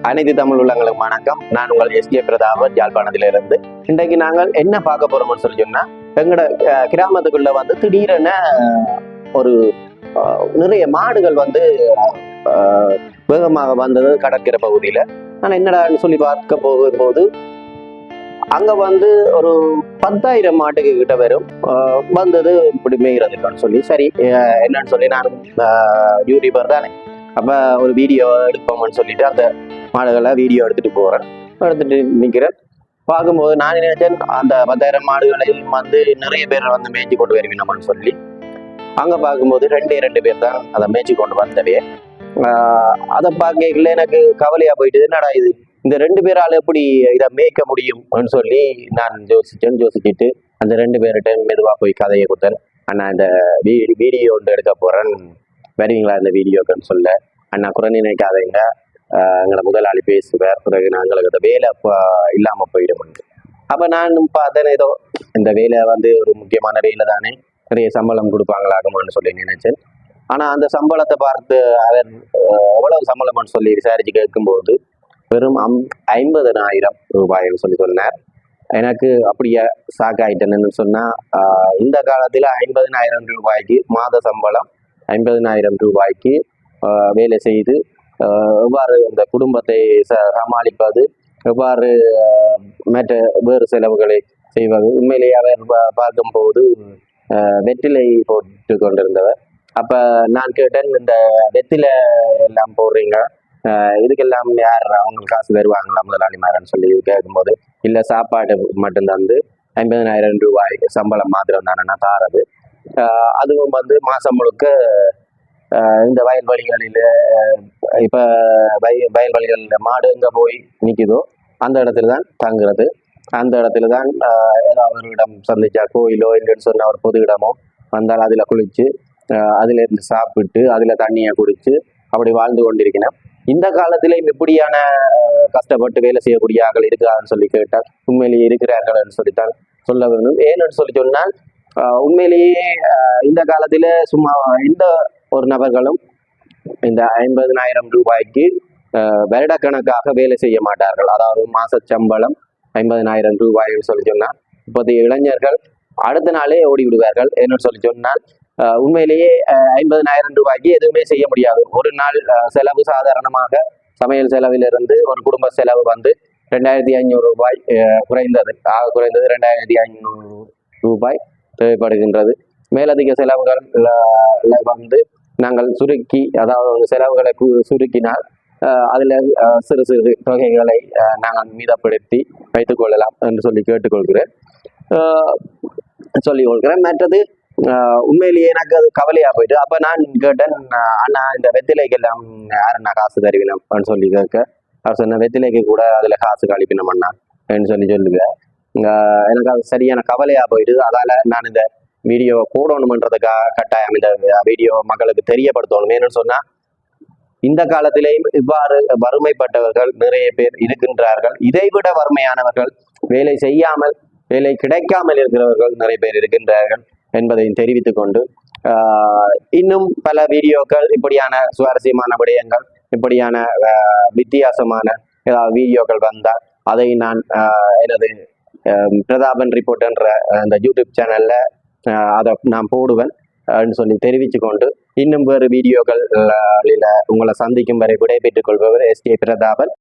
அனைத்து தமிழ் உள்ளங்களுக்கு வணக்கம். நான் உங்கள் எஸ்கே பிரதாபன், யாழ்ப்பாணத்திலிருந்து. இன்றைக்கு நாங்கள் என்ன பார்க்க போறோம்னு சொல்லி சொன்னா, எங்களோட கிராமத்துக்குள்ள வந்து திடீரென ஒரு நிறைய மாடுகள் வந்து வேகமாக வந்தது கடற்கரை பகுதியில. நான் என்னடான்னு சொல்லி பார்க்க போகும்போது அங்க வந்து ஒரு 10,000 மாட்டுக்கு கிட்ட வரும் வந்தது இப்படி மேய்கிறதுக்கான்னு சொல்லி, சரி என்னன்னு சொல்லி நான் யூடியூபர் தானே, அப்ப ஒரு வீடியோ எடுப்போம்னு சொல்லிட்டு அந்த மாடுகளை வீடியோ எடுத்துட்டு நிற்கிறேன். பார்க்கும்போது நான் நினைச்சேன் அந்த 10,000 மாடுகளையும் வந்து நிறைய பேர் வந்து மேய்ச்சி கொண்டு வருவீங்கன்னு சொல்லி, அங்க பார்க்கும்போது ரெண்டு பேர் தான் அதை மேய்ச்சி கொண்டு வந்தவே. அதை பார்க்கல எனக்கு கவலையா போயிட்டு, என்னடா இது இந்த 2 பேரால் எப்படி இதை மேய்க்க முடியும்னு சொல்லி நான் யோசிச்சுட்டு அந்த 2 பேர்கிட்ட மெதுவா போய் கதையை கொடுத்தேன். அண்ணா இந்த வீடியோ ஒன்று எடுக்க போறேன், வருவீங்களா இந்த வீடியோக்குன்னு சொல்ல. அண்ணா குறை நினைக்காதீங்க, எங்களை முதலாளி பேசுவார், பிறகு நாங்களுக்கு வேலை இல்லாமல் போயிடும். அப்போ நான் பார்த்தேன், ஏதோ இந்த வேலை வந்து ஒரு முக்கியமான வேலை தானே, நிறைய சம்பளம் கொடுப்பாங்களாகுமான்னு சொல்லி நினைச்சேன். ஆனால் அந்த சம்பளத்தை பார்த்து அவர் எவ்வளவு சம்பளம்னு சொல்லி விசாரிச்சு கேட்கும்போது வெறும் 50,000 ரூபாய்ன்னு சொல்லி சொன்னார். எனக்கு அப்படியே சாக்காயிட்டேன்னு சொன்னால், இந்த காலத்தில் 50,000 ரூபாய்க்கு மாத சம்பளம், 50,000 ரூபாய்க்கு வேலை செய்து எவ்வாறு இந்த குடும்பத்தை சமாளிப்பது, எவ்வாறு மற்ற வேறு செலவுகளை செய்வது. உண்மையிலேயே அவர் பார்க்கும்போது வெற்றிலை போட்டு கொண்டிருந்தவர். அப்போ நான் கேட்டேன், இந்த வெற்றிலை எல்லாம் போடுறீங்க, இதுக்கெல்லாம் யார் அவங்களுக்கு காசு தருவாங்களா முதலாளிமாரன்னு சொல்லி கேட்கும்போது, இல்லை சாப்பாடு மட்டும் தந்து 50,000 ரூபாய் சம்பளம் மாத்திரம் தானே நான் தாரது, அதுவும் வந்து மாதம் முழுக்க இந்த வயல்வெளிகளில் இப்போ வயல்வெளிகளில் மாடு எங்கே போய் நிற்குதோ அந்த இடத்துல தான் தங்குறது, அந்த இடத்துல தான் ஏதாவது ஒரு இடம் சந்திச்சா கோயிலோ இல்லைன்னு சொன்ன ஒரு பொது இடமோ வந்தால் அதில் குளித்து அதில் இருந்து சாப்பிட்டு அதில் தண்ணியை குடித்து அப்படி வாழ்ந்து கொண்டிருக்கணும். இந்த காலத்திலேயும் இப்படியான கஷ்டப்பட்டு வேலை செய்யக்கூடிய ஆட்கள் இருக்கிறான்னு சொல்லி கேட்டால் உண்மையிலேயே இருக்கிறார்கள்னு சொல்லித்தான் சொல்ல வேண்டும். ஏன்னு சொல்லி சொன்னால், உண்மையிலேயே இந்த காலத்தில் சும்மா எந்த ஒரு நபர்களும் இந்த 50,000 ரூபாய்க்கு வருடக்கணக்காக வேலை செய்ய மாட்டார்கள். அதாவது மாச சம்பளம் 50,000 ரூபாய்ன்னு சொல்லி சொன்னால் இப்போதைய இளைஞர்கள் அடுத்த நாளே ஓடி விடுவார்கள். என்னன்னு சொல்லி சொன்னால், உண்மையிலேயே 50,000 ரூபாய்க்கு எதுவுமே செய்ய முடியாது. ஒரு நாள் செலவு சாதாரணமாக சமையல் செலவிலிருந்து ஒரு குடும்ப செலவு வந்து 2,500 ரூபாய் குறைந்தது 2,500 ரூபாய் தேவைப்படுகின்றது. மேலதிக செலவுகள் வந்து நாங்கள் சுருக்கி, அதாவது செலவுகளை சுருக்கினால் அதில் சிறு சிறு தொகைகளை நாங்கள் மீதப்படுத்தி வைத்துக் கொள்ளலாம் என்று சொல்லி கேட்டுக்கொள்கிறேன். மற்றது உண்மையிலேயே எனக்கு அது கவலையா போயிட்டு, அப்ப நான் கேட்டேன், அண்ணா இந்த வெத்திலைக்கெல்லாம் யாருன்னா காசு தருவினோம்னு சொல்லி கேட்க, அவர் சொன்ன வெத்திலைக்கு கூட அதுல காசு கழிப்பினோம் அண்ணா சொல்லுவேன். எனக்கு அது சரியான கவலையா போயிட்டு, அதால நான் இந்த வீடியோ போடணுமன்றதுக்காக கட்டாயம் இந்த வீடியோ மக்களுக்கு தெரியப்படுத்தணும். ஏன்னு சொன்னா, இந்த காலத்திலேயும் இவ்வாறு வறுமைப்பட்டவர்கள் நிறைய பேர் இருக்கின்றார்கள். இதைவிட வறுமையானவர்கள், வேலை செய்யாமல் வேலை கிடைக்காமல் இருக்கிறவர்கள் நிறைய பேர் இருக்கின்றார்கள் என்பதையும் தெரிவித்துக் கொண்டு, இன்னும் பல வீடியோக்கள், இப்படியான சுவாரஸ்யமான விடயங்கள், இப்படியான வித்தியாசமான ஏதாவது வீடியோக்கள் வந்தால் அதை நான் எனது பிரதாபன் ரிப்போர்ட் என்ற அந்த யூடியூப் சேனல்ல அதை நான் போடுவேன் சொல்லி தெரிவித்து கொண்டு, இன்னும் வேறு வீடியோக்களில் உங்களை சந்திக்கும் வரை விடைபெற்றுக் கொள்பவர் எஸ்கே பிரதாபன்.